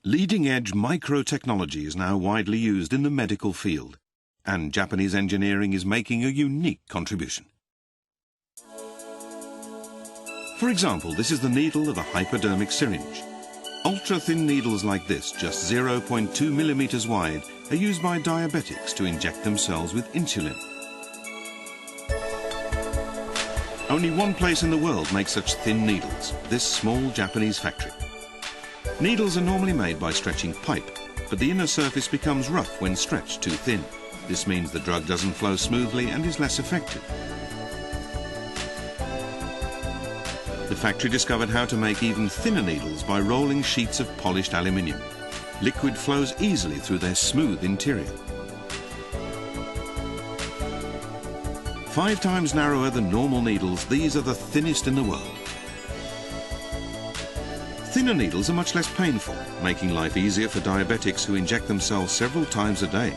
Leading-edge microtechnology is now widely used in the medical field, and Japanese engineering is making a unique contribution. For example, this is the needle of a hypodermic syringe. Ultra-thin needles like this, just 0.2 millimeters wide, are used by diabetics to inject themselves with insulin. Only one place in the world makes such thin needles, this small Japanese factory. Needles are normally made by stretching pipe, but the inner surface becomes rough when stretched too thin. This means the drug doesn't flow smoothly and is less effective. The factory discovered how to make even thinner needles by rolling sheets of polished aluminium. Liquid flows easily through their smooth interior. 5 times narrower than normal needles, these are the thinnest in the world. Thinner needles are much less painful, making life easier for diabetics who inject themselves several times a day.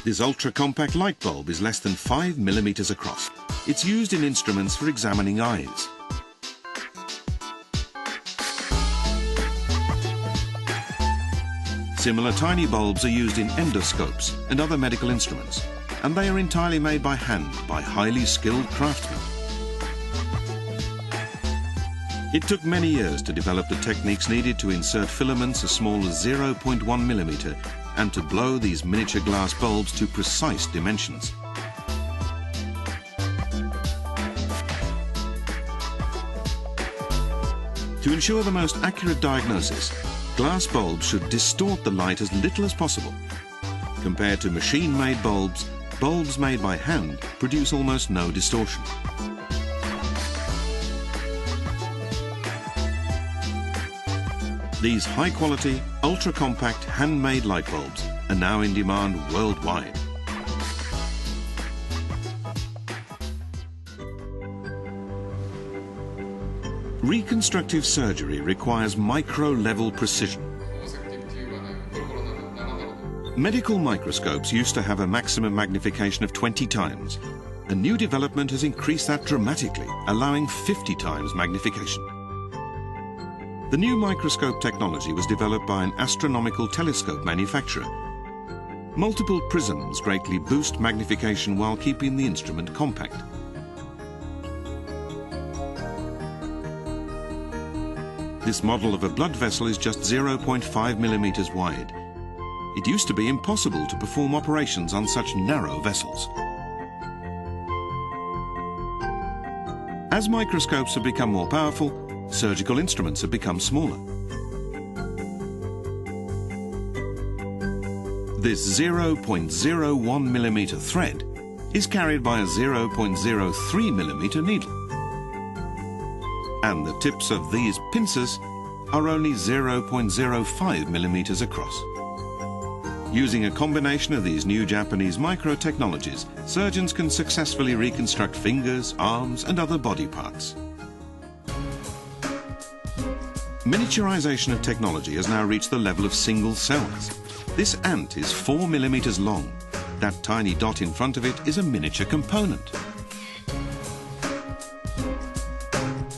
This ultra-compact light bulb is less than 5 millimeters across. It's used in instruments for examining eyes. Similar tiny bulbs are used in endoscopes and other medical instruments, and they are entirely made by hand by highly skilled craftsmen. It took many years to develop the techniques needed to insert filaments as small as 0.1 millimeter and to blow these miniature glass bulbs to precise dimensions. To ensure the most accurate diagnosis, glass bulbs should distort the light as little as possible. Compared to machine-made bulbs, bulbs made by hand produce almost no distortion. These high-quality, ultra-compact, handmade light bulbs are now in demand worldwide. Reconstructive surgery requires micro-level precision. Medical microscopes used to have a maximum magnification of 20 times. A new development has increased that dramatically, allowing 50 times magnification. The new microscope technology was developed by an astronomical telescope manufacturer. Multiple prisms greatly boost magnification while keeping the instrument compact. This model of a blood vessel is just 0.5 millimeters wide. It used to be impossible to perform operations on such narrow vessels. As microscopes have become more powerful, surgical instruments have become smaller. This 0.01 millimeter thread is carried by a 0.03 millimeter needle. And the tips of these pincers are only 0.05 millimeters across. Using a combination of these new Japanese micro-technologies, surgeons can successfully reconstruct fingers, arms, and other body parts. Miniaturization of technology has now reached the level of single cells. This ant is 4 millimeters long. That tiny dot in front of it is a miniature component.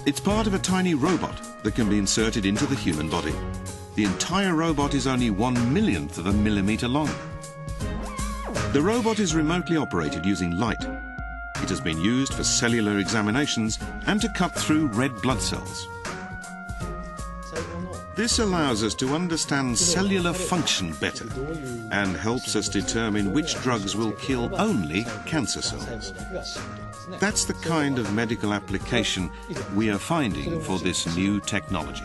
It's part of a tiny robot that can be inserted into the human body. The entire robot is only 1/1,000,000th of a millimeter long. The robot is remotely operated using light. It has been used for cellular examinations and to cut through red blood cells. This allows us to understand cellular function better and helps us determine which drugs will kill only cancer cells. That's the kind of medical application we are finding for this new technology.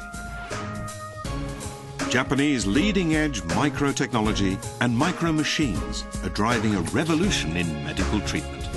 Japanese leading-edge microtechnology and micro-machines are driving a revolution in medical treatment.